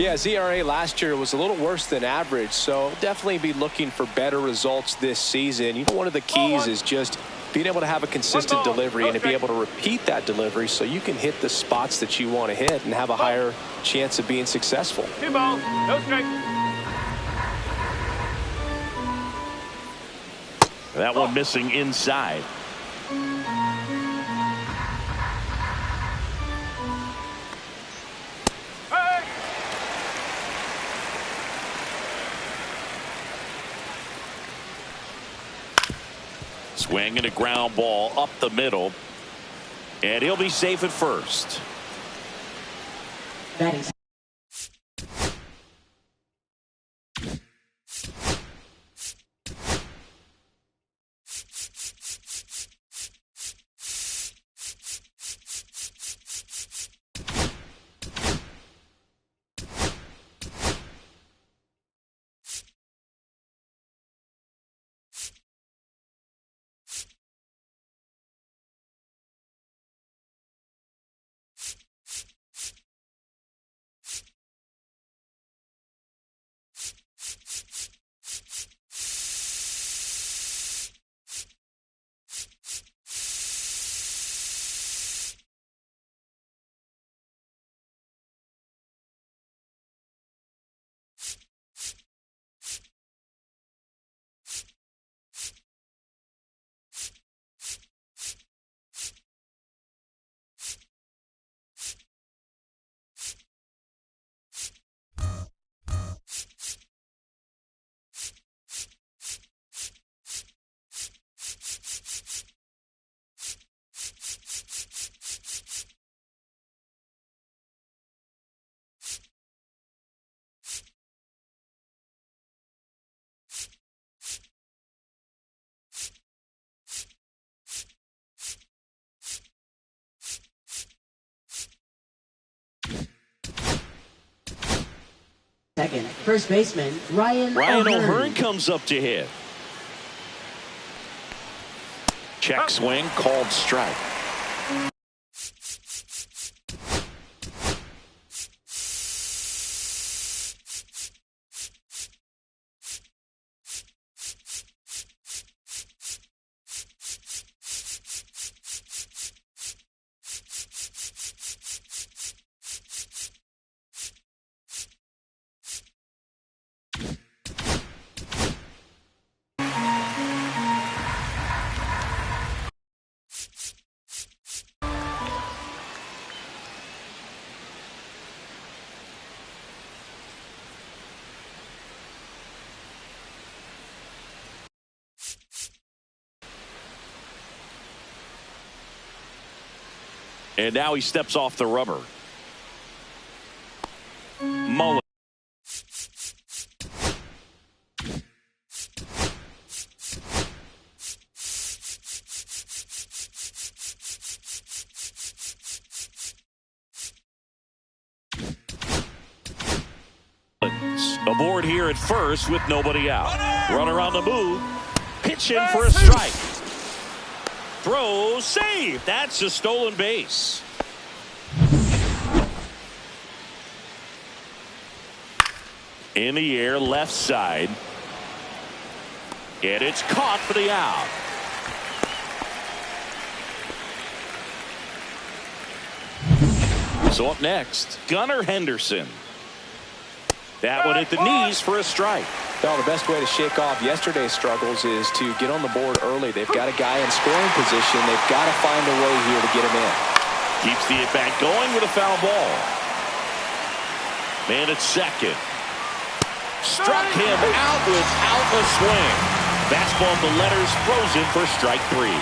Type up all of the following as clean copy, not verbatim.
Yeah, his ERA last year was a little worse than average, so definitely be looking for better results this season. You know, one of the keys is just being able to have a consistent delivery and to be able to repeat that delivery so you can hit the spots that you want to hit and have a higher chance of being successful. 2 balls, no strike. That one missing inside. Swing and a ground ball up the middle. And he'll be safe at first. That is second. First baseman, Ryan O'Hearn comes up to hit. Check swing, called strike. And now he steps off the rubber. Mullen. Aboard here at first with nobody out. Runner on the move. Pitching for a strike. Throw, save. That's a stolen base. In the air, left side. And it's caught for the out. So up next, Gunnar Henderson. That one at the knees for a strike. Well, the best way to shake off yesterday's struggles is to get on the board early. They've got a guy in scoring position. They've got to find a way here to get him in. Keeps the at-bat going with a foul ball. Man at second. Struck him out without a swing. Fastball at the letters, frozen for strike 3.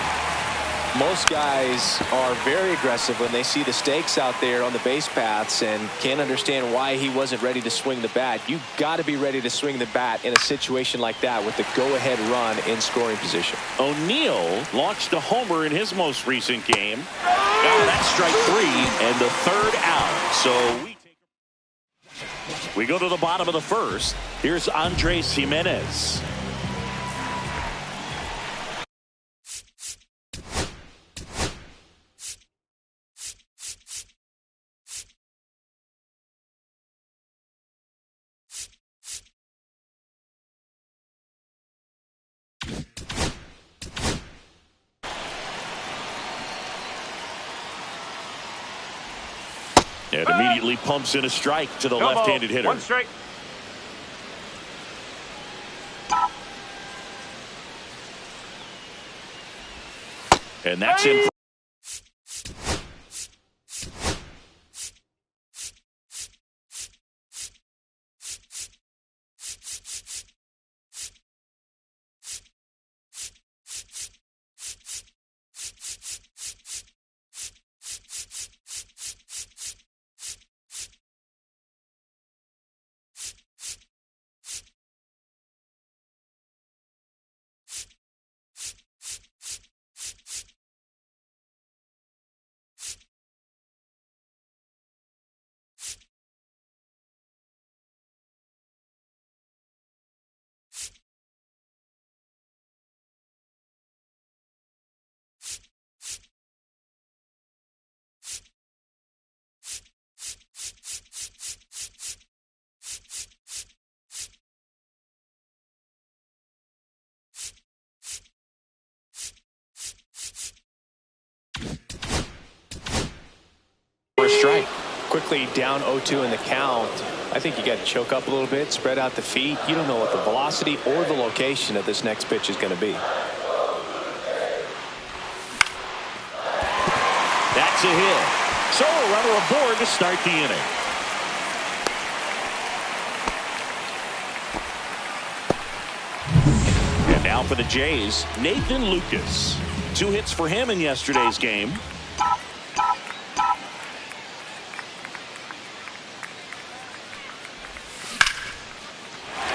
Most guys are very aggressive when they see the stakes out there on the base paths and can't understand why he wasn't ready to swing the bat. You've got to be ready to swing the bat in a situation like that with the go-ahead run in scoring position. O'Neill launched a homer in his most recent game. Now that's strike 3 and the third out. So we go to the bottom of the first. Here's Andres Gimenez. And immediately pumps in a strike to the left-handed hitter. One strike. And that's in. For a strike. Quickly down 0-2 in the count. I think you got to choke up a little bit, spread out the feet. You don't know what the velocity or the location of this next pitch is going to be. That's a hit. So a runner aboard to start the inning. And now for the Jays, Nathan Lucas. 2 hits for him in yesterday's game.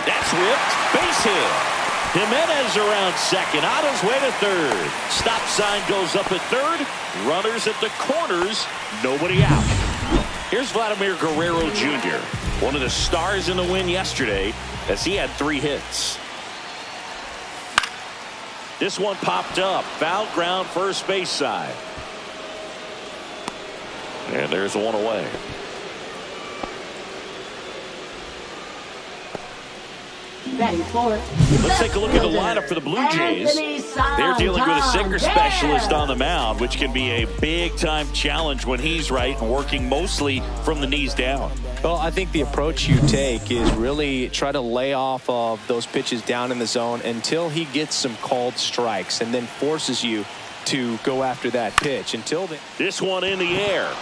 That's whipped. Base hit. Jimenez around second, on his way to third. Stop sign goes up at third. Runners at the corners. Nobody out. Here's Vladimir Guerrero Jr., one of the stars in the win yesterday, as he had 3 hits. This one popped up. Foul ground, first base side. And there's one away. Batting fourth. Let's take a look at the lineup for the Blue Jays. They're dealing with a sinker specialist on the mound, which can be a big-time challenge when he's right and working mostly from the knees down. Well, I think the approach you take is really try to lay off of those pitches down in the zone until he gets some called strikes and then forces you to go after that pitch. Until then. This one in the air.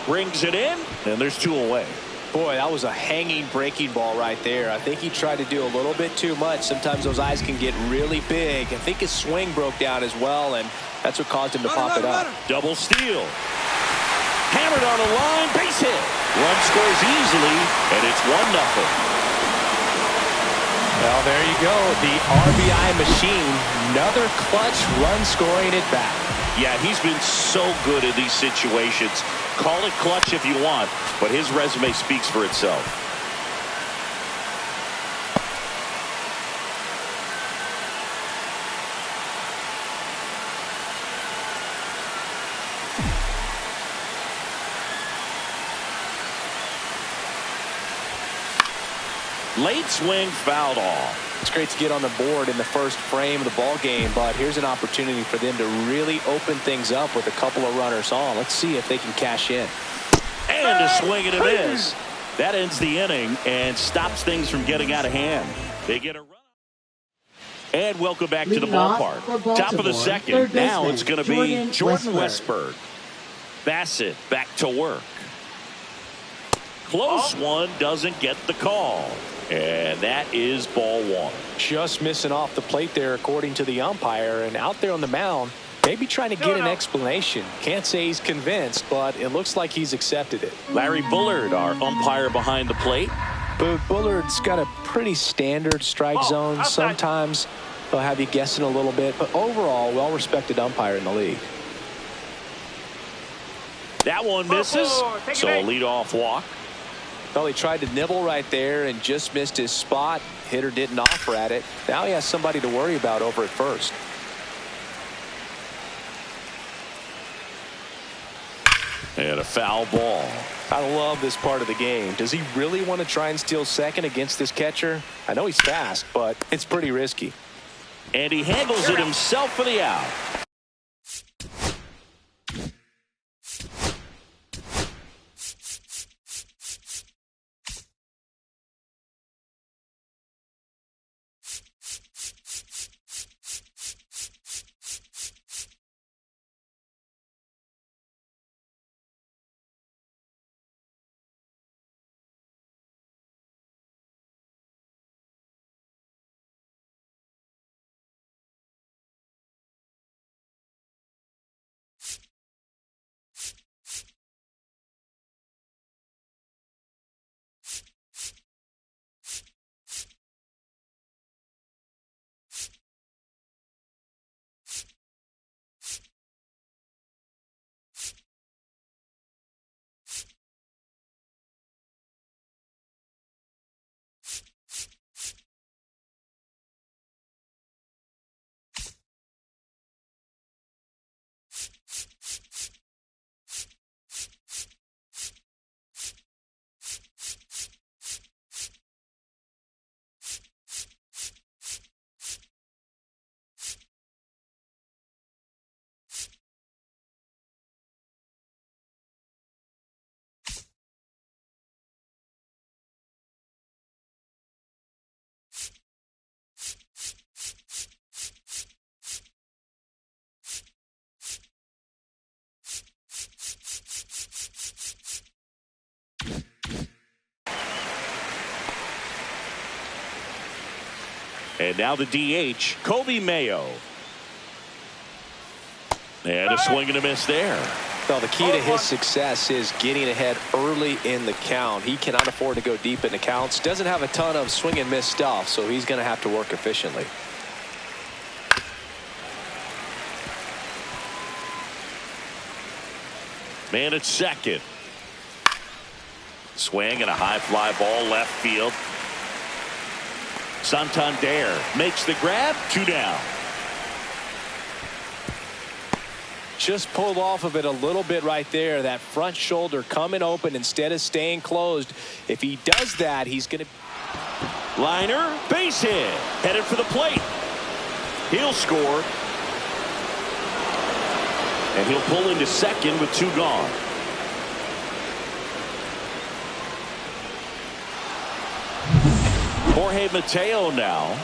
Brings it in, and there's 2 away. Boy, that was a hanging breaking ball right there. I think he tried to do a little bit too much. Sometimes those eyes can get really big. I think his swing broke down as well, and that's what caused him to pop it up. Double steal. Hammered on a line, base hit. Run scores easily, and it's 1-0. Well, there you go. The RBI machine. Another clutch run scoring at bat. Yeah, he's been so good in these situations. Call it clutch if you want, but his resume speaks for itself. Late swing fouled off. It's great to get on the board in the first frame of the ball game, but here's an opportunity for them to really open things up with a couple of runners on. Let's see if they can cash in. And a swing and a miss. That ends the inning and stops things from getting out of hand. They get a run. And welcome back to the ballpark. Top of the second. Now it's going to be Jordan Westburg. Bassett back to work. Close one, doesn't get the call. And that is ball 1. Just missing off the plate there, according to the umpire. And out there on the mound, maybe trying to get an explanation. Can't say he's convinced, but it looks like he's accepted it. Larry Bullard, our umpire behind the plate. But Bullard's got a pretty standard strike zone. Sometimes they'll have you guessing a little bit, but overall, well-respected umpire in the league. That one misses, so a leadoff walk. Well, he tried to nibble right there and just missed his spot. Hitter didn't offer at it. Now he has somebody to worry about over at first. And a foul ball. I love this part of the game. Does he really want to try and steal second against this catcher? I know he's fast, but it's pretty risky. And he handles it himself for the out. And now the DH, Mayo. And a swing and a miss there. Well, the key to his success is getting ahead early in the count. He cannot afford to go deep in the counts. Doesn't have a ton of swing and miss stuff, so he's going to have to work efficiently. Man at second. Swing and a high fly ball left field. Santander makes the grab. 2 down. Just pulled off of it a little bit right there. That front shoulder coming open instead of staying closed. If he does that, he's going to. Liner, base hit. Headed for the plate. He'll score. And he'll pull into second with 2 gone. Jorge Mateo now.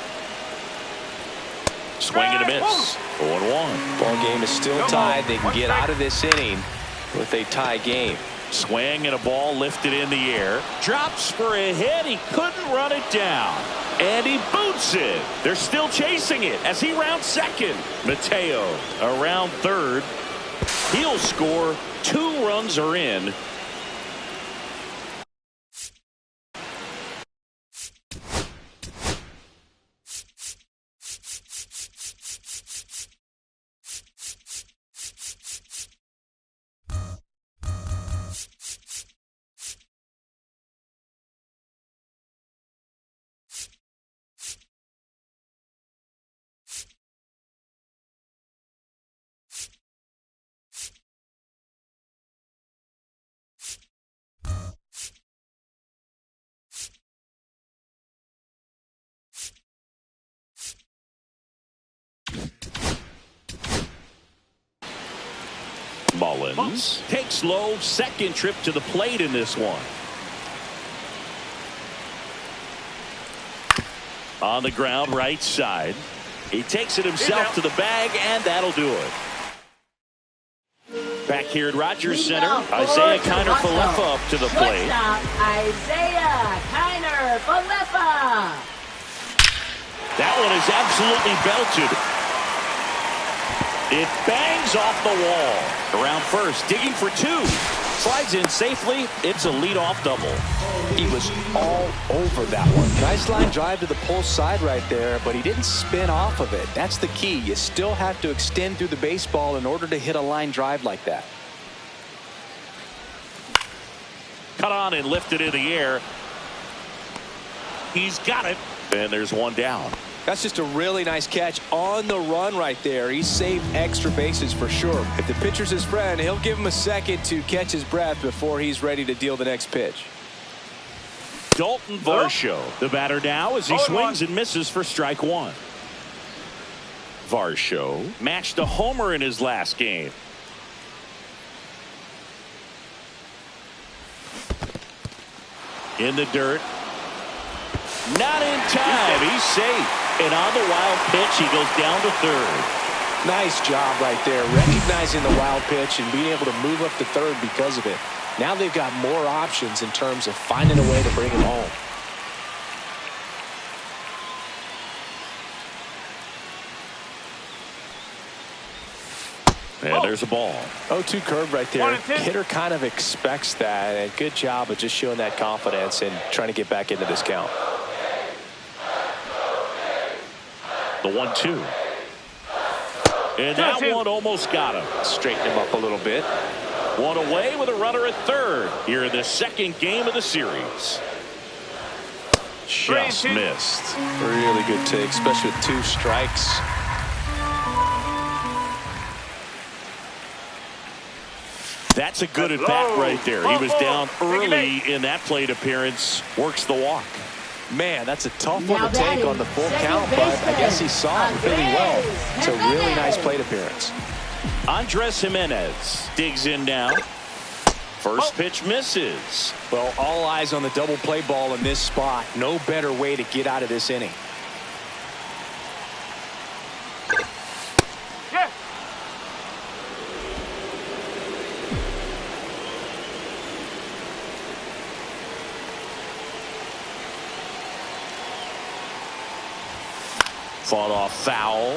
Swing and a miss. 0-1. Ball game is still tied. They can get out of this inning with a tie game. Swing and a ball lifted in the air. Drops for a hit. He couldn't run it down. And he boots it. They're still chasing it as he rounds second. Mateo around third. He'll score. 2 runs are in. Mullins takes low, second trip to the plate in this one. On the ground, right side. He takes it himself to the bag, and that'll do it. Back here at Rogers Center, Isaiah Kiner-Falefa up to the plate. Isaiah Kiner-Falefa. That one is absolutely belted. It bangs off the wall. Around first, digging for 2. Slides in safely. It's a leadoff double. He was all over that one. Nice line drive to the pull side right there, but he didn't spin off of it. That's the key. You still have to extend through the baseball in order to hit a line drive like that. Cut on and lifted in the air. He's got it. And there's 1 down. That's just a really nice catch on the run right there. He saved extra bases for sure. If the pitcher's his friend, he'll give him a second to catch his breath before he's ready to deal the next pitch. Dalton Varsho, the batter now as he swings and misses for strike 1. Varsho matched a homer in his last game. In the dirt. Not in time. He's safe. And on the wild pitch, he goes down to third. Nice job right there, recognizing the wild pitch and being able to move up to third because of it. Now they've got more options in terms of finding a way to bring him home. And there's a ball. 0-2 curve right there. Hitter kind of expects that. And good job of just showing that confidence and trying to get back into this count. The 1-2. And that one almost got him. Straighten him up a little bit. One away with a runner at third here in the second game of the series. Just missed. Really good take, especially with 2 strikes. That's a good at bat right there. He was down early in that plate appearance. Works the walk. Man, that's a tough one to take on the full count, but I guess he saw it really well. It's a really nice plate appearance. Andres Jimenez digs in now. First pitch misses. Well, all eyes on the double play ball in this spot. No better way to get out of this inning. Fought off foul.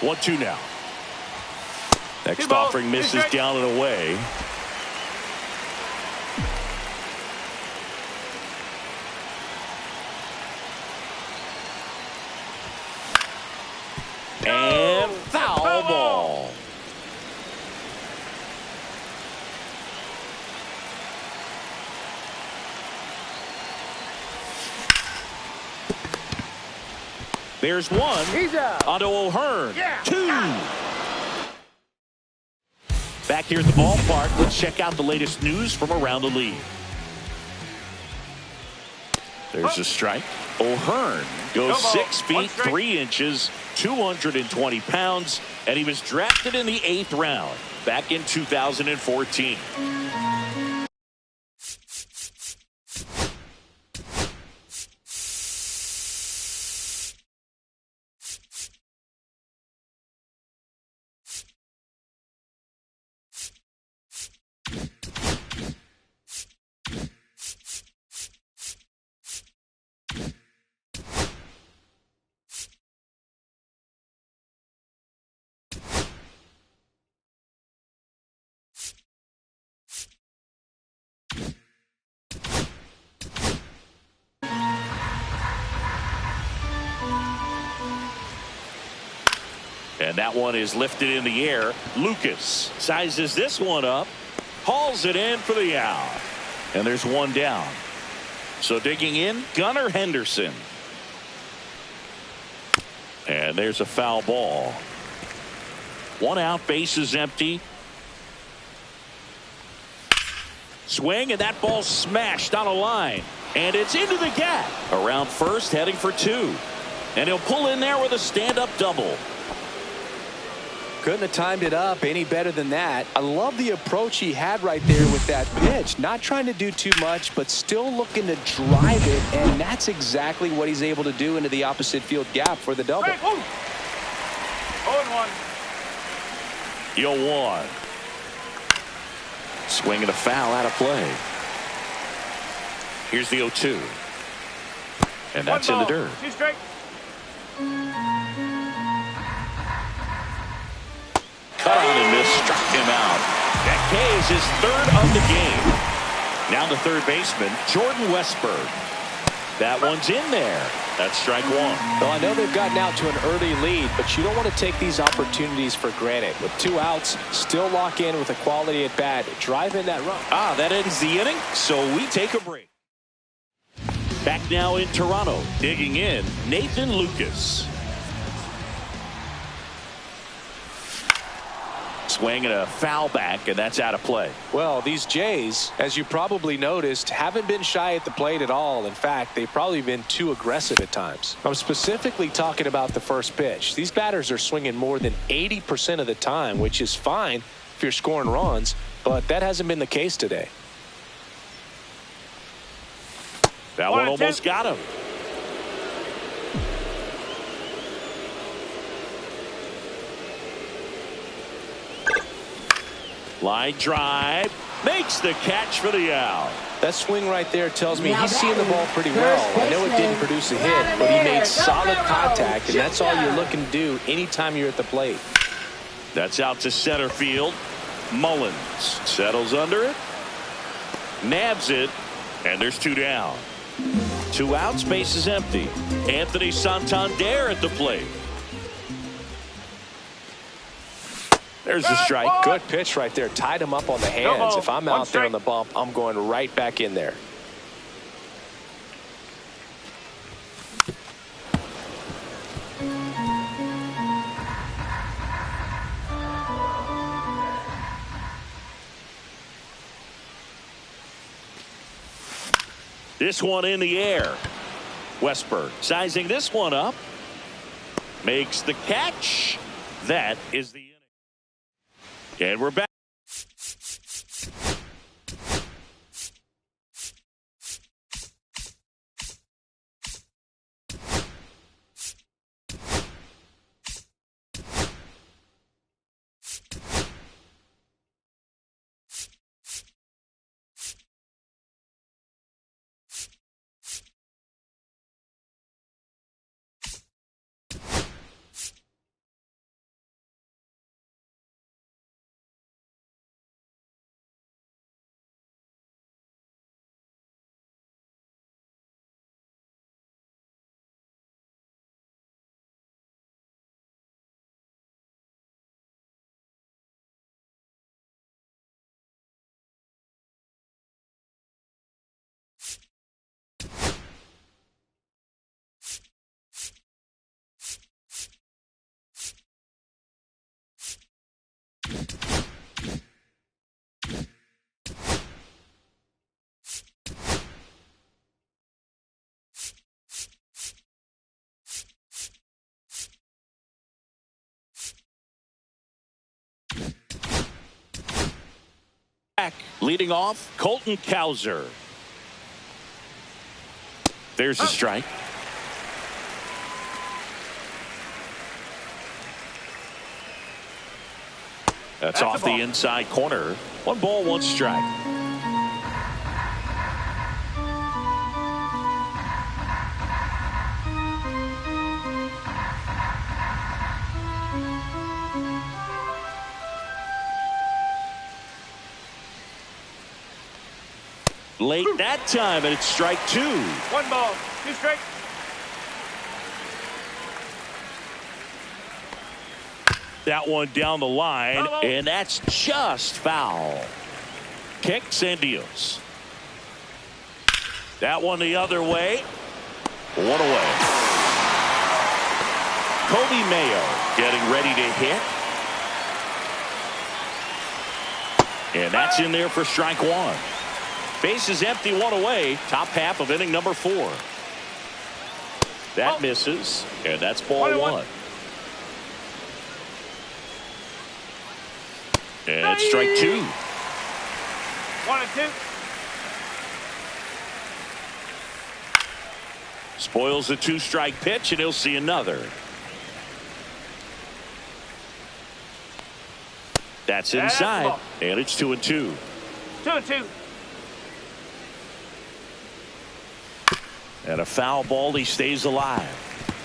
One, two now. Next offering misses down and away. And foul ball. There's one. He's out. Onto O'Hearn. Yeah. Two. Back here at the ballpark, let's check out the latest news from around the league. There's a strike. O'Hearn goes 6 feet 3 inches, 220 pounds, and he was drafted in the 8th round back in 2014. And that one is lifted in the air. Lucas sizes this one up, hauls it in for the out. And there's one down. So digging in, Gunnar Henderson. And there's a foul ball. One out, base is empty. Swing, and that ball smashed on a line. And it's into the gap. Around first, heading for two. And he'll pull in there with a stand-up double. Couldn't have timed it up any better than that. I love the approach he had right there with that pitch. Not trying to do too much, but still looking to drive it, and that's exactly what he's able to do into the opposite field gap for the double. 0-1. 0-1. Swinging a foul out of play. Here's the 0-2. And that's in the dirt. 2 strike. Cut on and miss, struck him out. That K is his third of the game. Now the third baseman, Jordan Westberg. That one's in there. That's strike one. Well, I know they've gotten out to an early lead, but you don't want to take these opportunities for granted. With 2 outs, still lock in with a quality at bat. Drive in that run. That ends the inning, so we take a break. Back now in Toronto, digging in, Nathan Lucas. Swing and a foul back, and that's out of play. Well, these Jays, as you probably noticed, haven't been shy at the plate at all. In fact, they've probably been too aggressive at times. I'm specifically talking about the first pitch. These batters are swinging more than 80% of the time, which is fine if you're scoring runs, but that hasn't been the case today. That one almost got him. Line drive, makes the catch for the out. That swing right there tells me he's seeing the ball pretty well. I know it didn't produce a hit, but he made solid contact, and that's all you're looking to do anytime you're at the plate. That's out to center field. Mullins settles under it, nabs it, and there's 2 down. 2 outs, base is empty. Anthony Santander at the plate. There's the strike. Good pitch right there. Tied him up on the hands. If I'm out there on the bump, I'm going right back in there. This one in the air. Westberg sizing this one up. Makes the catch. That is the inning. And we're back. back. Leading off, Colton Cowser. There's a strike. That's off the inside corner. 1 ball, 1 strike. Late that time, and it's strike 2. 1 ball, 2 strikes. That one down the line, and that's just foul. Kicks and deals. That one the other way. 1 away. Kobe Mayo getting ready to hit. And that's in there for strike 1. Base is empty, 1 away. Top half of inning number 4. That misses, and that's ball 1. And strike 2. 1 and 2. Spoils the 2-strike pitch, and he'll see another. That's inside, and it's 2 and 2. 2 and 2. And a foul ball, he stays alive.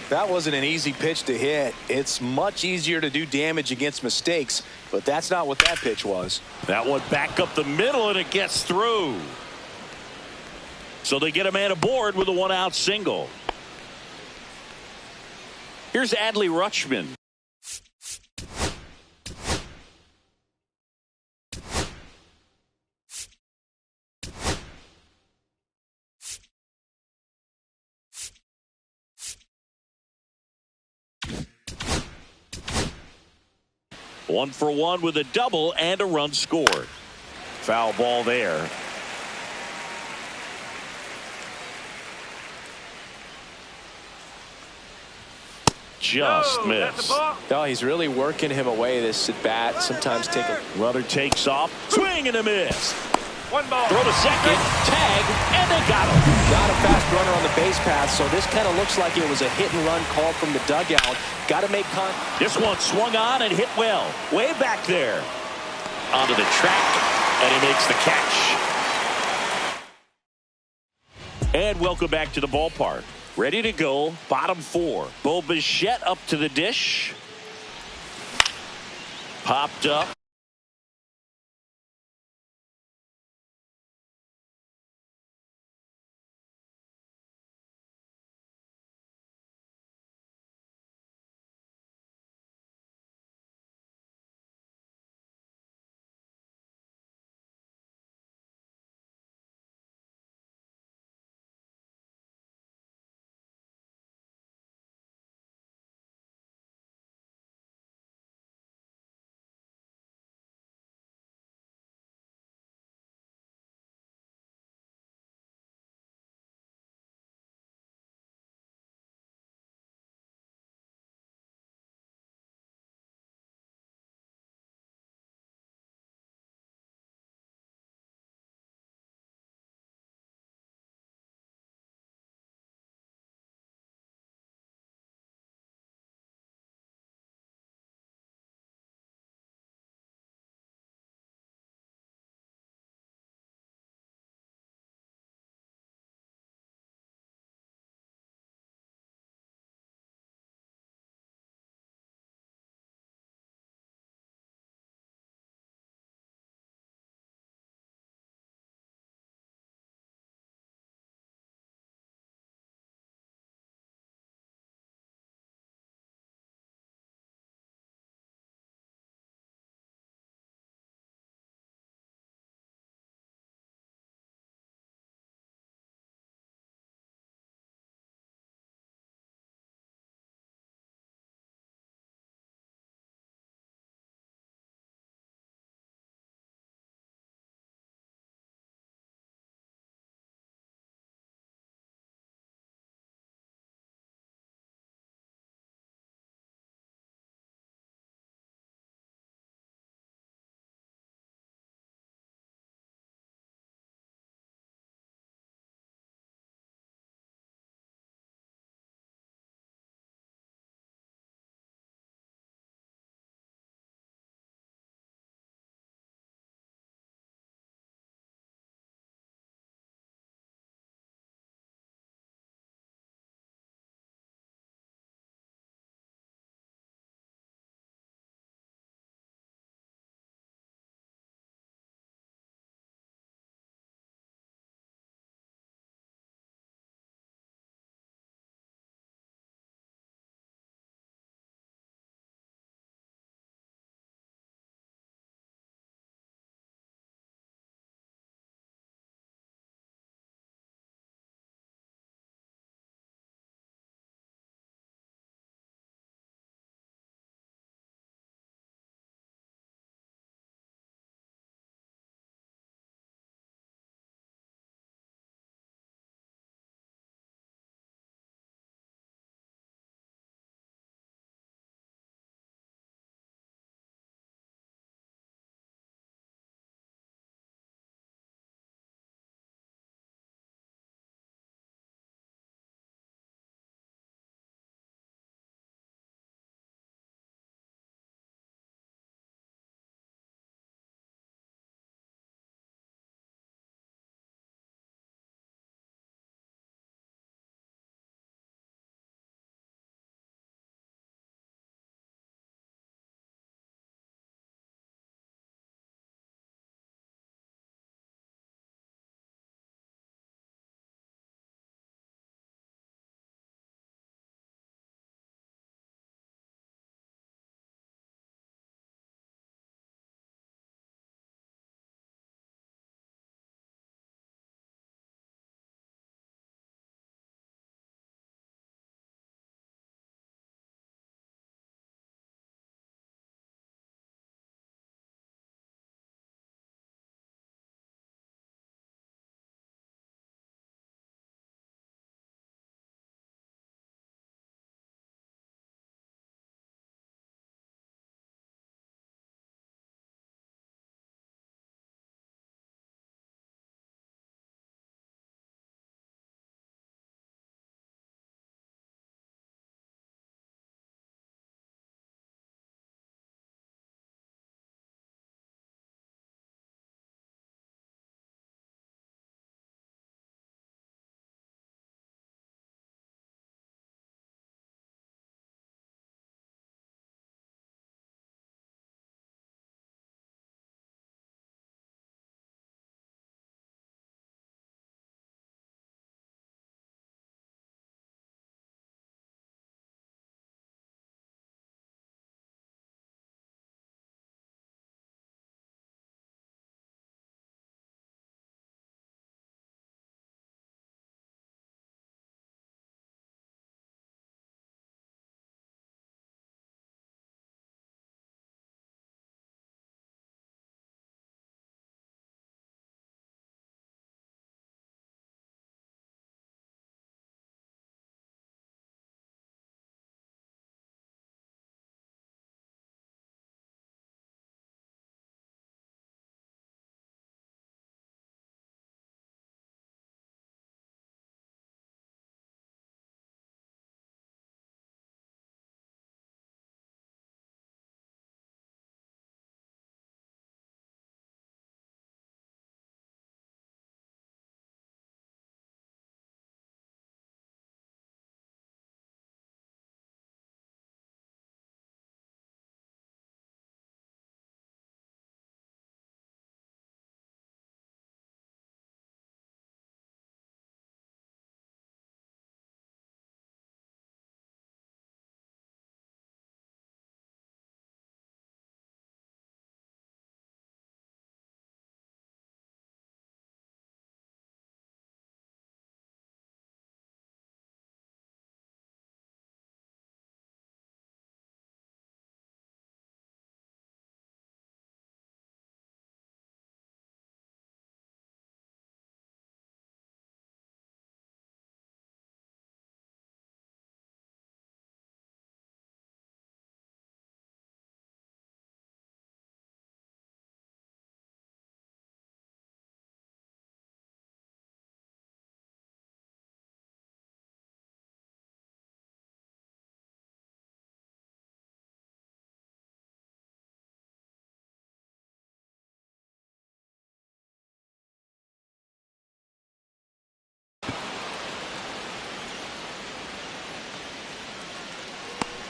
That wasn't an easy pitch to hit. It's much easier to do damage against mistakes, but that's not what that pitch was. That one back up the middle, and it gets through. So they get a man aboard with a 1-out single. Here's Adley Rutschman. One for one with a double and a run scored. Foul ball there. Just missed. No, he's really working him away this at bat. Sometimes taking. Runner takes off. Swing and a miss. 1 ball. Throw to second. Tag. And they got him. Got a fast runner on the base path, so this kind of looks like it was a hit and run call from the dugout. Got to make contact. This one swung on and hit well. Way back there. Onto the track. And he makes the catch. And welcome back to the ballpark. Ready to go. Bottom 4. Bo Bichette up to the dish. Popped up.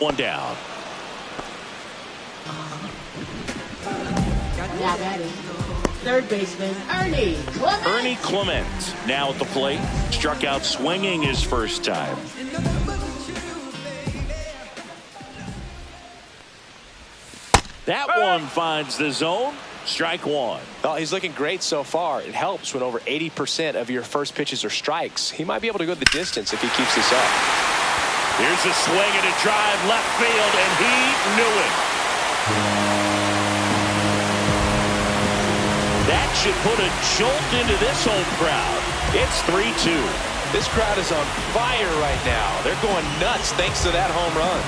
One down. Now batting, third baseman Ernie Clement. Ernie Clement now at the plate. Struck out swinging his first time. That one finds the zone. Strike one. Well, he's looking great so far. It helps when over 80% of your first pitches are strikes. He might be able to go the distance if he keeps this up. Here's a swing and a drive left field, and he knew it. That should put a jolt into this home crowd. It's 3-2. This crowd is on fire right now. They're going nuts thanks to that home run.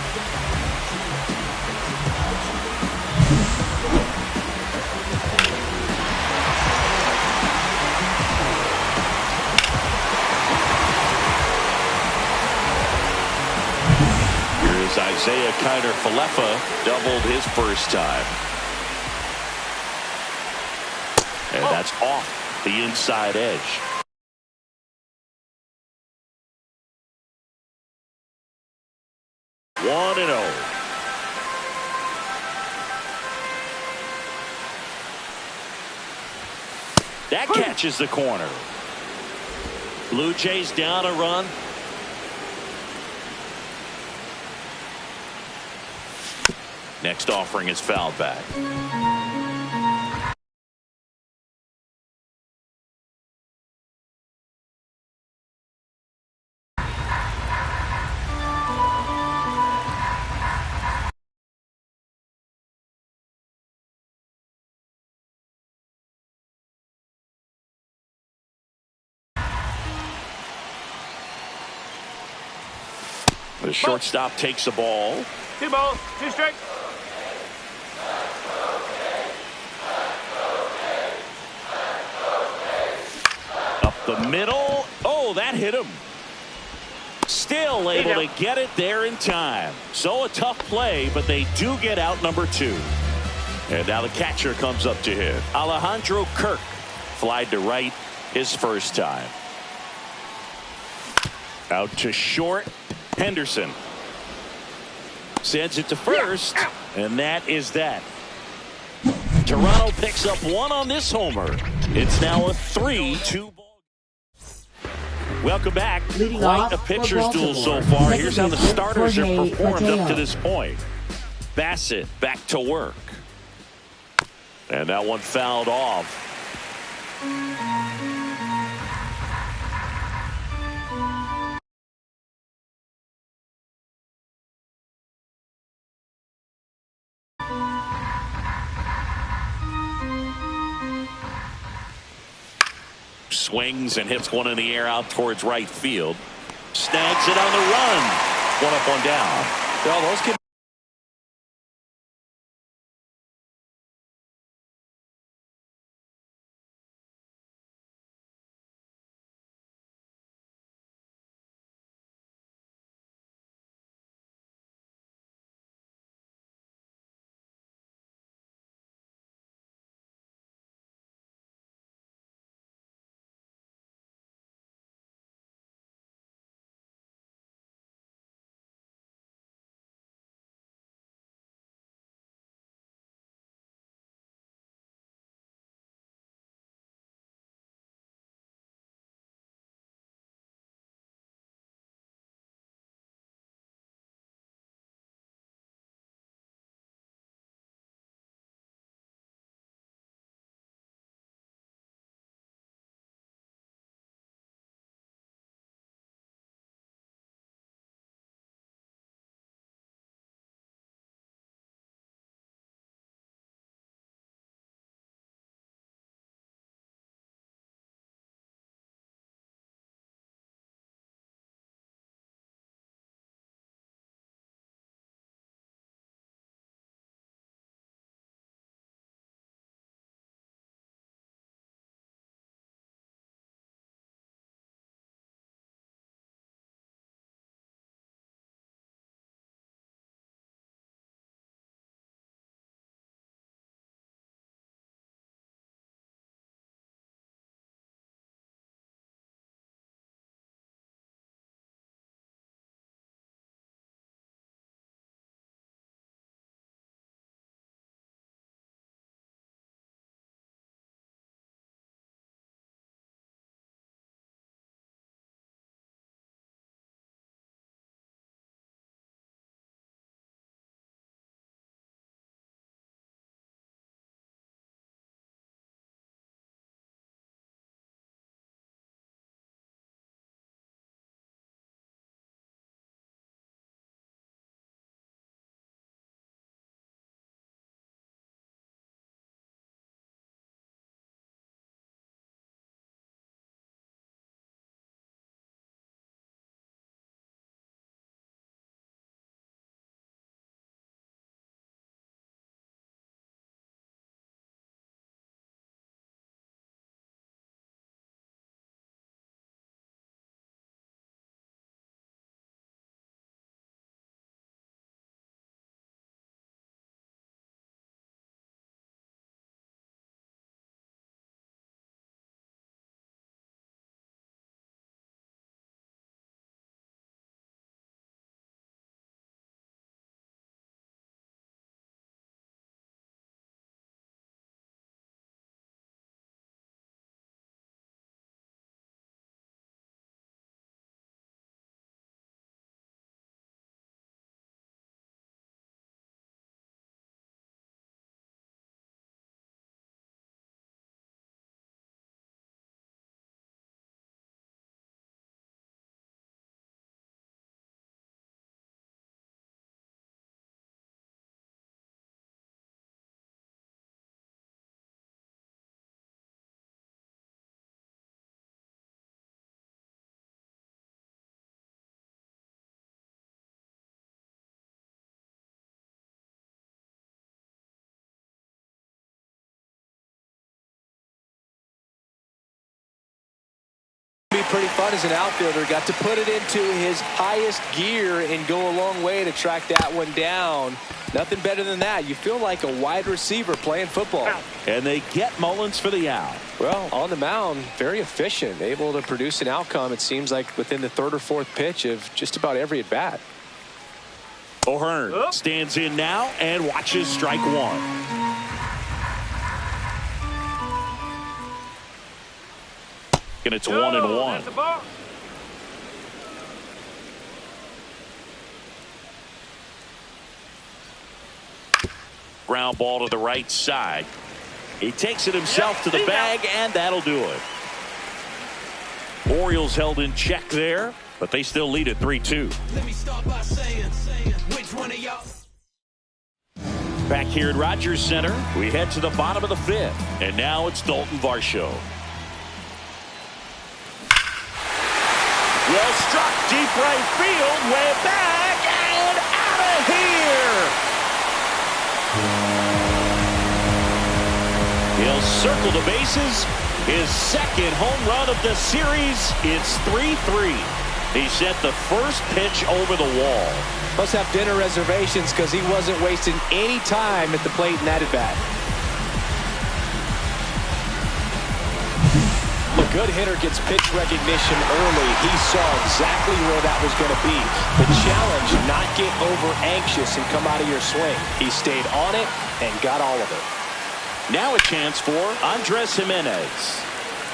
Here's Isaiah Kiner-Falefa, doubled his first time. And that's off the inside edge. One and 0. That catches the corner. Blue Jays down a run. Next offering is fouled back. The shortstop takes the ball. 2 balls, 2 strikes. Up the middle. Oh, that hit him. Still able to get it there in time. So a tough play, but they do get out number 2. And now the catcher comes up to hit. Alejandro Kirk flied to right his first time. Out to short. Henderson sends it to first, and that is that. Toronto picks up 1 on this homer. It's now a 3-2 ball. Welcome back. Leading Quite off a for pitcher's duel so Baltimore. far. Second Here's how the baseman, starters have Jorge performed up to Mateo. this point. Bassett back to work. And that one fouled off. Swings and hits one in the air out towards right field. Snags it on the run. 1 up, 1 down. Well, those can pretty fun as an outfielder. Got to put it into his highest gear and go a long way to track that one down. Nothing better than that. You feel like a wide receiver playing football. And they get Mullins for the out. Well, on the mound, very efficient. Able to produce an outcome, it seems like, within the third or fourth pitch of just about every at-bat. O'Hearn stands in now and watches strike one. And it's 1-1. Ground ball to the right side. He takes it himself to the bag, and that'll do it. Orioles held in check there, but they still lead at 3-2. Let me start by saying, which one of y'all? Back here at Rogers Center, we head to the bottom of the fifth, and now it's Dalton Varsho. Well struck, deep right field, way back, and out of here! He'll circle the bases. His second home run of the series. It's 3-3. He sent the first pitch over the wall. Must have dinner reservations because he wasn't wasting any time at the plate in that at-bat. A good hitter gets pitch recognition early. He saw exactly where that was going to be. The challenge, not get over anxious and come out of your swing. He stayed on it and got all of it. Now a chance for Andres Jimenez.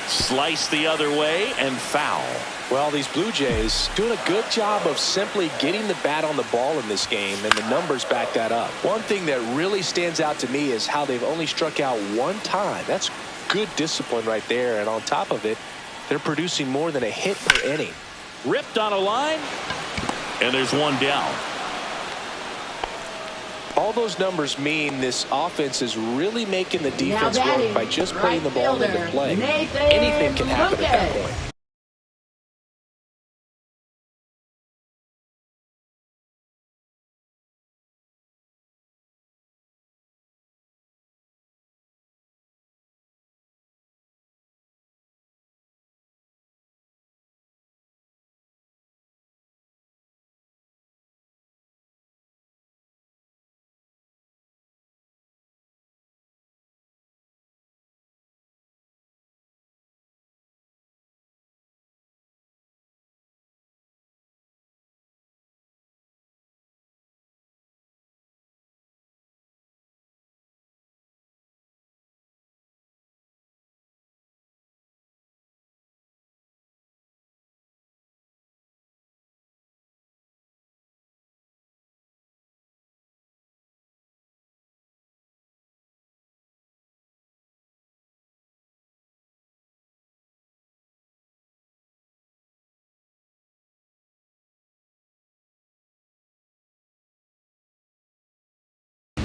Slice the other way and foul. Well, these Blue Jays doing a good job of simply getting the bat on the ball in this game, and the numbers back that up. One thing that really stands out to me is how they've only struck out one time. That's good discipline right there, and on top of it, they're producing more than a hit per inning. Ripped on a line, and there's one down. All those numbers mean this offense is really making the defense work by just putting the ball into play. Anything can happen at that point.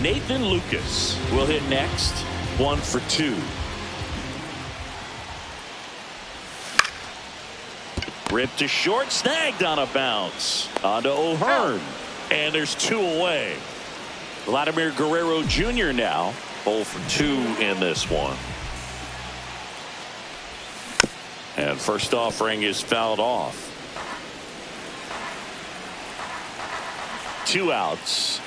Nathan Lucas will hit next. 1 for 2. Ripped to short, snagged on a bounce. On to O'Hearn. And there's 2 away. Vladimir Guerrero Jr. now 0 for 2 in this one. And first offering is fouled off. 2 outs.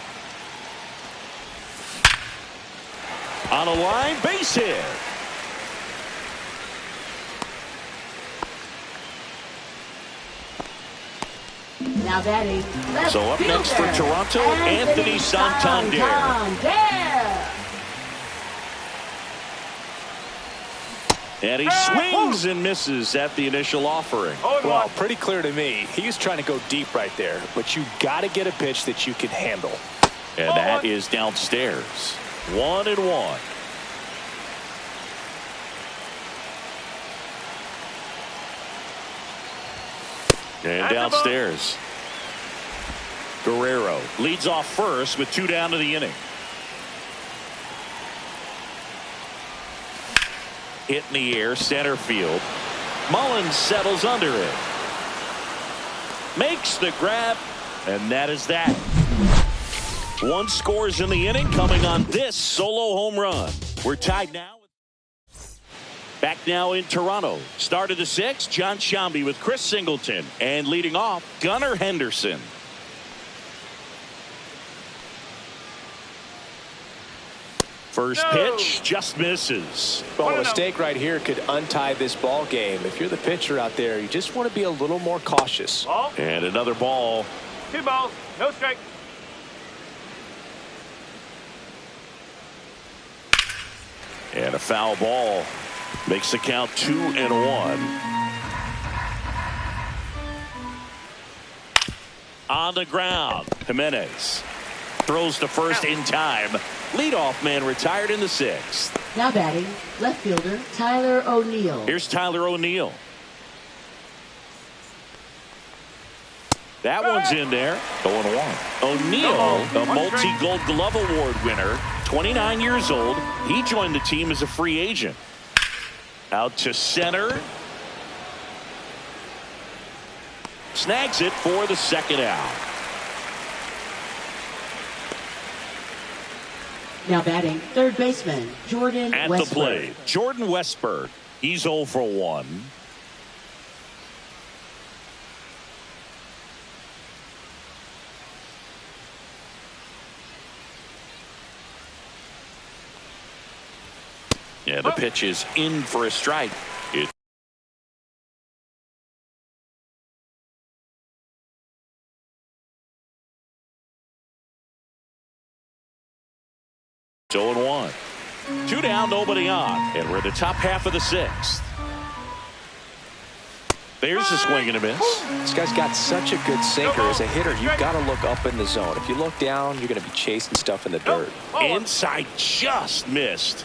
On a line, base hit. Now batting. So up next for Toronto, Anthony Santander. And he swings and misses at the initial offering. Well, pretty clear to me. He was trying to go deep right there, but you got to get a pitch that you can handle. And that is downstairs. 1-1. And downstairs. Guerrero leads off first with 2 down to the inning. Hit in the air, center field. Mullins settles under it. Makes the grab, and that is that. 1 scores in the inning coming on this solo home run. We're tied now. Back now in Toronto. Start of the sixth, John Shambi with Chris Singleton. And leading off, Gunnar Henderson. First pitch just misses. Well, a mistake right here could untie this ball game. If you're the pitcher out there, you just want to be a little more cautious. Ball. And another ball. 2 balls, no strike. And a foul ball. Makes the count 2-1. On the ground, Jimenez throws to first in time. Leadoff man retired in the sixth. Now batting, left fielder Tyler O'Neill. Here's Tyler O'Neill. That one's in there. 0-1. O'Neill, a multi-Gold Glove Award winner, 29 years old. He joined the team as a free agent. Out to center. Snags it for the second out. Now batting, third baseman Jordan At Westberg. the plate, Jordan Westberg. He's 0 for 1. Yeah, the pitch is in for a strike. It's 0-1. 2 down, nobody on. And we're at the top half of the sixth. There's a swing and a miss. This guy's got such a good sinker. As a hitter, you've got to look up in the zone. If you look down, you're going to be chasing stuff in the dirt. Inside just missed.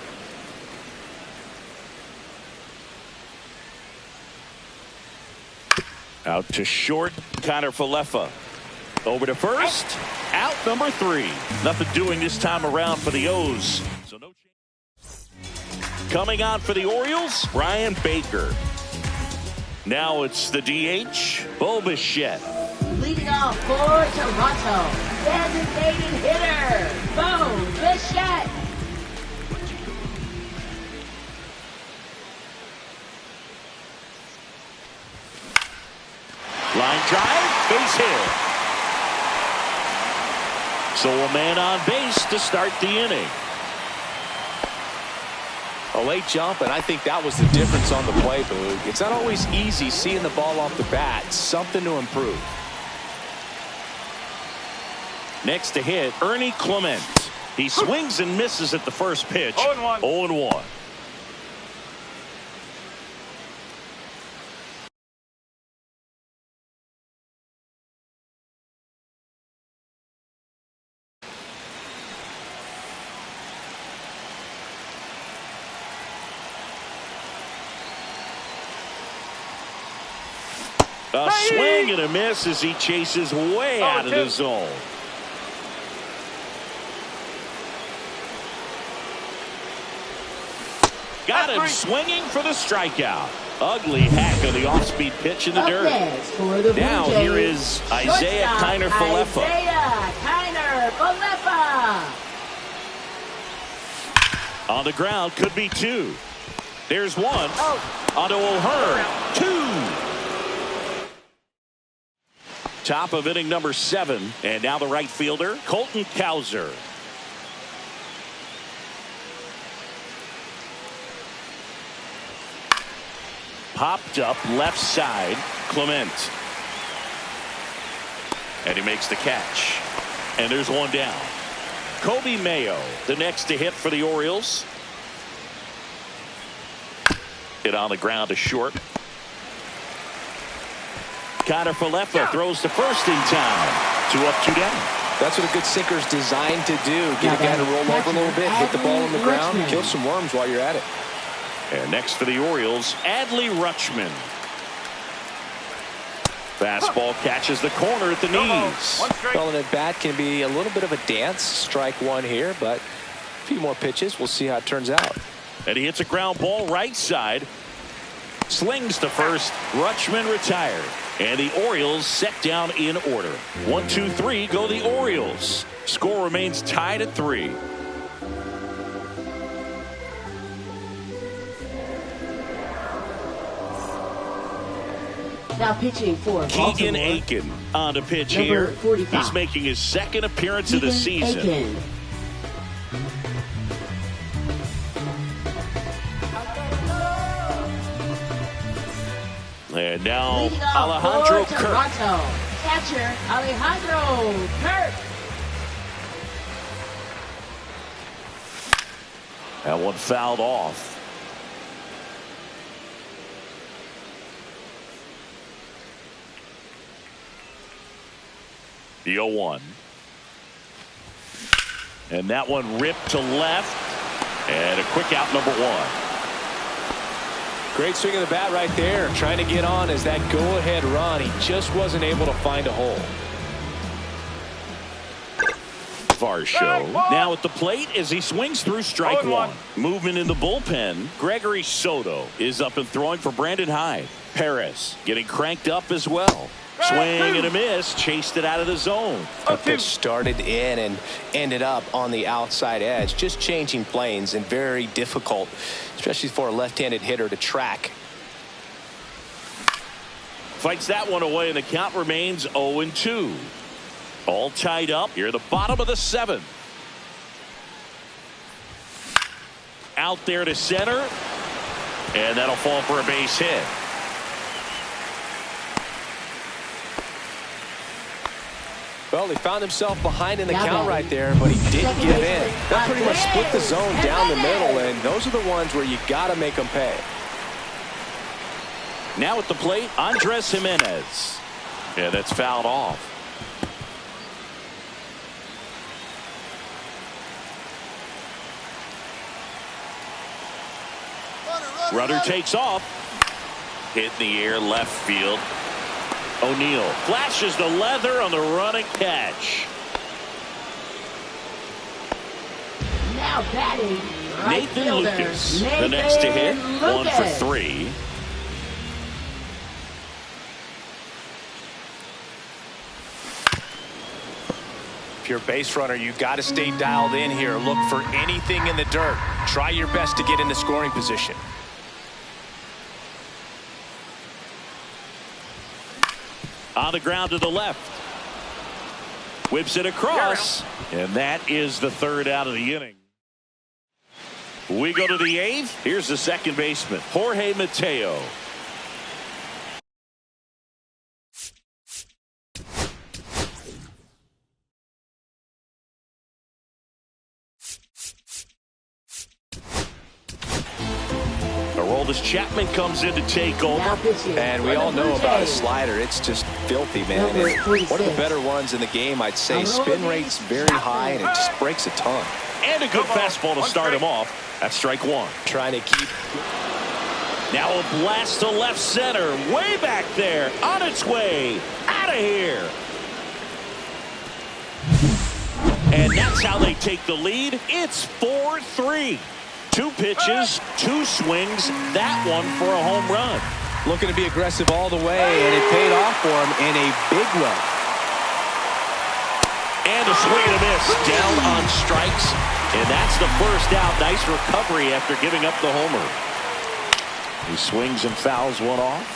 Out to short, Connor Falefa. Over to first. Out number 3. Nothing doing this time around for the O's. So no change. Coming on for the Orioles, Brian Baker. Now it's the DH, Bo Bichette. Leading off for Toronto, designated hitter Bo Bichette. Line drive, base hit. So a man on base to start the inning. A late jump, and I think that was the difference on the play, Boog. It's not always easy seeing the ball off the bat. Something to improve. Next to hit, Ernie Clement. He swings and misses at the first pitch. 0-1. 0-1. A swing and a miss as he chases way out of the zone. Got him swinging for the strikeout. Ugly hack of the off-speed pitch in the dirt. Now here is Isaiah Kiner Falefa. Isaiah Kiner Falefa. On the ground, could be 2. There's 1. Onto O'Hearn. 2. Top of inning number 7. And now the right fielder, Colton Cowser. Popped up left side, Clement. And he makes the catch. And there's 1 down. Kobe Mayo, the next to hit for the Orioles. Hit on the ground to short. Connor Falefa throws to first in time. 2 up, 2 down. That's what a good sinker is designed to do. Get a guy to roll over a little bit, hit the ball on the ground, kill some worms while you're at it. And next for the Orioles, Adley Rutschman. Fastball catches the corner at the knees. Well, an at-bat can be a little bit of a dance. Strike 1 here, but a few more pitches. We'll see how it turns out. And he hits a ground ball right side. Slings to first. Rutschman retired. And the Orioles set down in order. 1, 2, 3 go the Orioles. Score remains tied at 3. Now pitching for Keegan Baltimore. Aiken on the pitch Number here. 45. He's making his second appearance of the season. Aiken. And now Leading off Alejandro for Kirk. Toronto. Catcher Alejandro Kirk. That one fouled off. The 0-1. And that one ripped to left. And a quick out, number 1. Great swing of the bat right there. Trying to get on as that go-ahead run. He just wasn't able to find a hole. Varsho now at the plate as he swings through strike 1. Movement in the bullpen. Gregory Soto is up and throwing for Brandon Hyde. Perez getting cranked up as well. Swing and a miss. Chased it out of the zone. That pitch started in and ended up on the outside edge. Just changing planes and very difficult, especially for a left-handed hitter to track. Fights that one away and the count remains 0-2. All tied up here at the bottom of the 7th. Out there to center. And that'll fall for a base hit. Well, he found himself behind in the count right there, but he didn't give in. That pretty much split the zone down the middle, and those are the ones where you got to make them pay. Now at the plate, Andres Jimenez. Yeah, that's fouled off. Runner takes off. Hit in the air, left field. O'Neill flashes the leather on the running catch. Now batting. Right Nathan fielder, Lucas, the Nathan next to hit. Lucas. 1 for 3. If you're a base runner, you got to stay dialed in here. Look for anything in the dirt. Try your best to get into scoring position. On the ground to the left. Whips it across. And that is the 3rd out of the inning. We go to the 8th. Here's the second baseman, Jorge Mateo. Aroldis Chapman comes in to take over. And we all know about his slider. It's just filthy, man. And one of the better ones in the game, I'd say. Spin rate's very high, and it just breaks a ton. And a good fastball to start him off. That's strike 1. Trying to keep. Now a blast to left center. Way back there. On its way. Out of here. And that's how they take the lead. It's 4-3. 2 pitches, 2 swings. That one for a home run. Looking to be aggressive all the way, and it paid off for him in a big way. And a swing and a miss. Down on strikes. And that's the first out. Nice recovery after giving up the homer. He swings and fouls one off.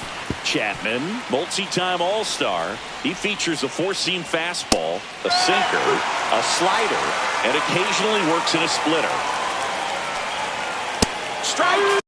Chapman, multi-time All-Star. He features a 4-seam fastball, a sinker, a slider, and occasionally works in a splitter. Strike!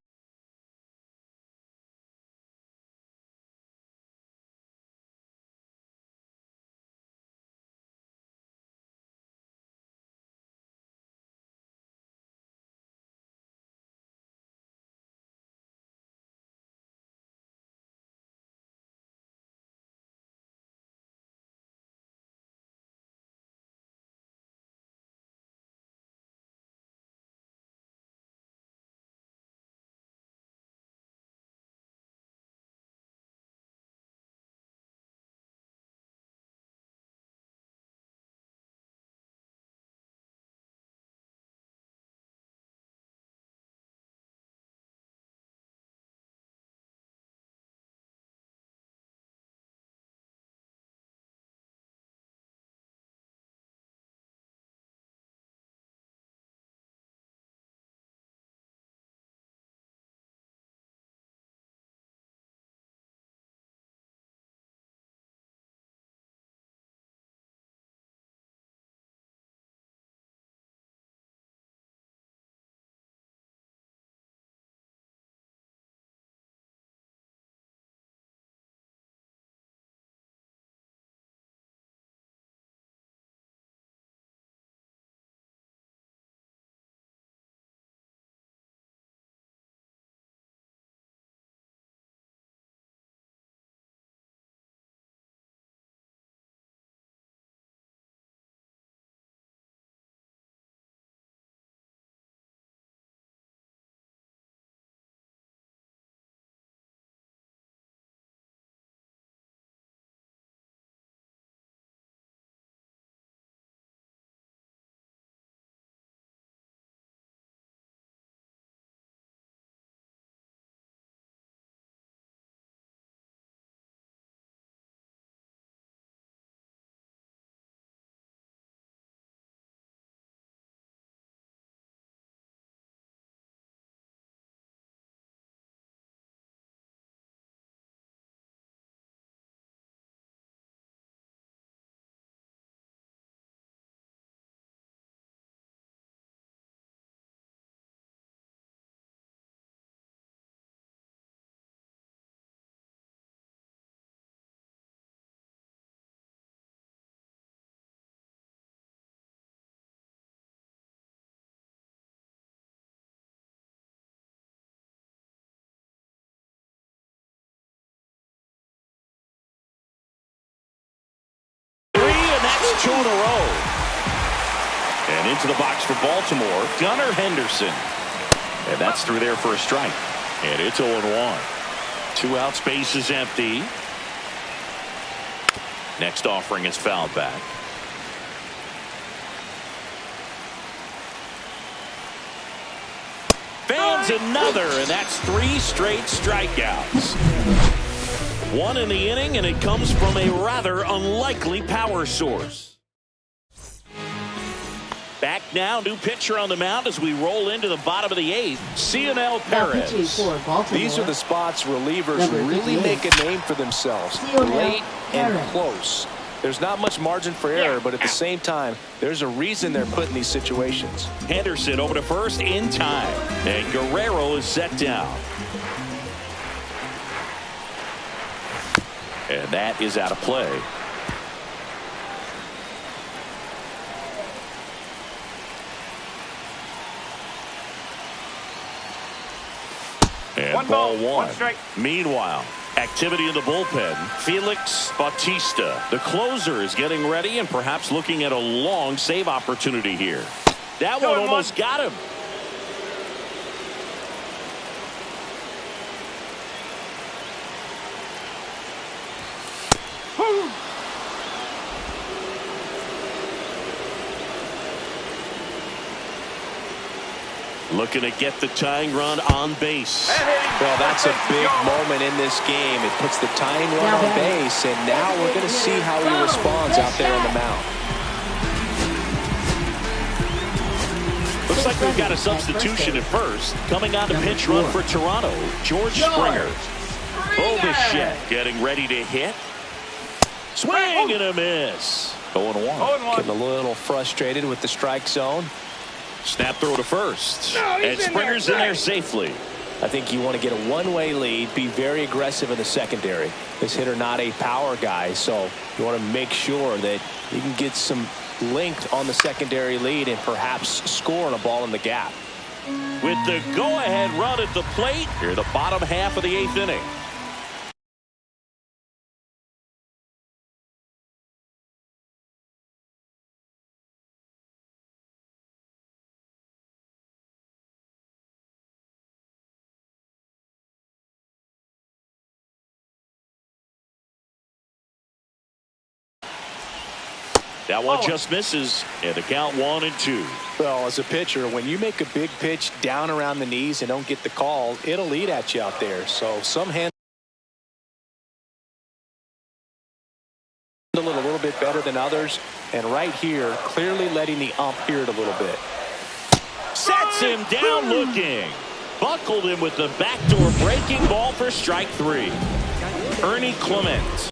2 in a row. And into the box for Baltimore, Gunnar Henderson. And that's through there for a strike. And it's 0-1. 2 outs, base is empty. Next offering is fouled back. Fans another, and that's 3 straight strikeouts. 1 in the inning, and it comes from a rather unlikely power source. Back now, new pitcher on the mound as we roll into the bottom of the 8th. Cionel Perez. These are the spots relievers really make a name for themselves. Late and close. There's not much margin for error, but at the same time, there's a reason they're put in these situations. Henderson over to first in time. And Guerrero is set down. And that is out of play. And One ball ball, 1. 1 strike. Meanwhile, activity in the bullpen. Felix Bautista, the closer, is getting ready and perhaps looking at a long save opportunity here. That one almost got him. Looking to get the tying run on base. Well, that's a big moment in this game. It puts the tying run on base, and now we're going to see how he responds out there on the mound. Looks like we've got a substitution at first. Coming on to pinch run for Toronto, George Springer. Bichette getting ready to hit. Swing and a miss. 0-1. Getting a little frustrated with the strike zone. Snap throw to first. And Springer's in there safely. I think you want to get a one-way lead, be very aggressive in the secondary. This hitter not a power guy, so you want to make sure that you can get some length on the secondary lead and perhaps score on a ball in the gap. With the go-ahead run at the plate, here the bottom half of the 8th inning. That one just misses, and the count 1-2. Well, as a pitcher, when you make a big pitch down around the knees and don't get the call, it'll eat at you out there. So some handle it a little bit better than others. And right here, clearly letting the ump hear it a little bit. Sets him down looking. Buckled him with the backdoor breaking ball for strike 3. Ernie Clement.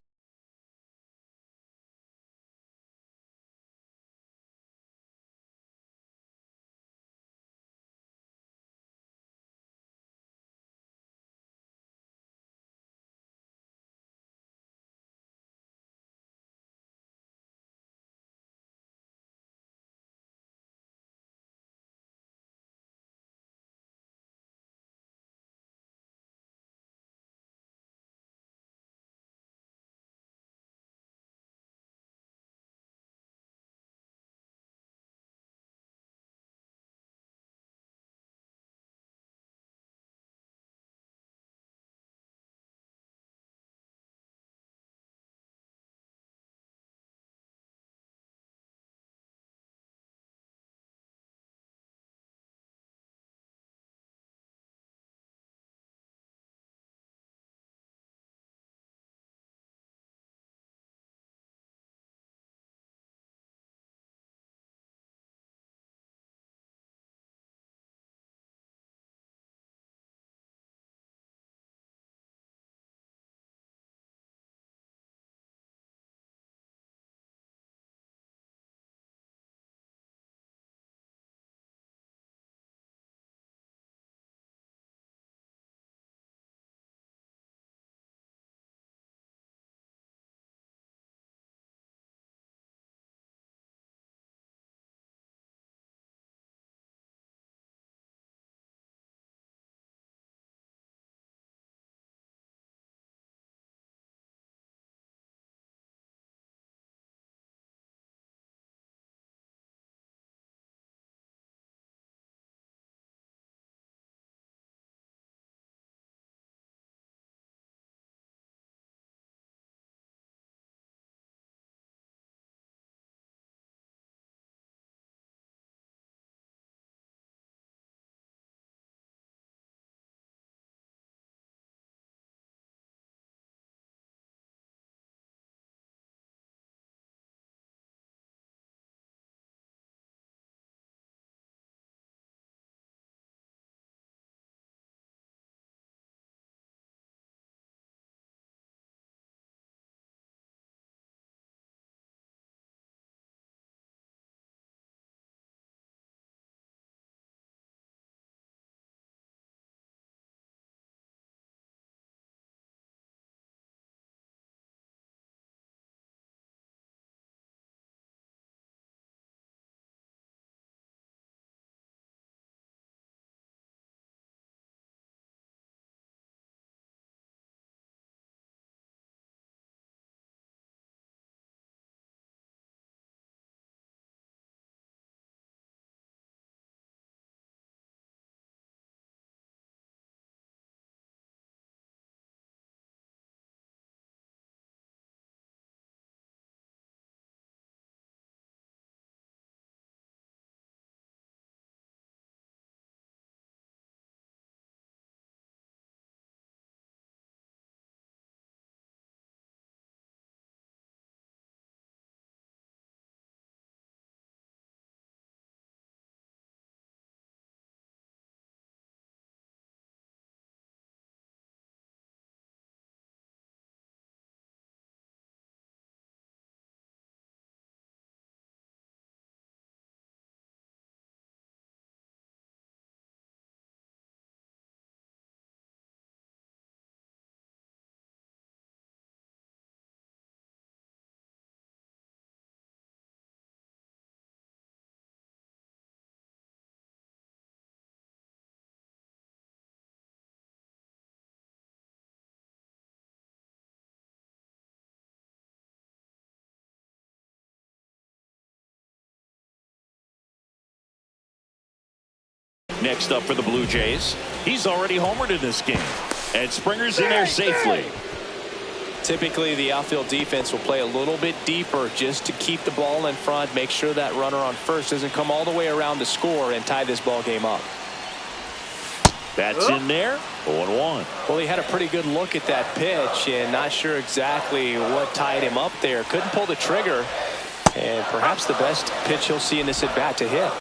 Next up for the Blue Jays, he's already homered in this game. And Springer's in there safely. Typically, the outfield defense will play a little bit deeper just to keep the ball in front, make sure that runner on first doesn't come all the way around to score and tie this ball game up. That's in there. 0-1. Well, he had a pretty good look at that pitch and not sure exactly what tied him up there. Couldn't pull the trigger, and perhaps the best pitch he'll see in this at bat to hit.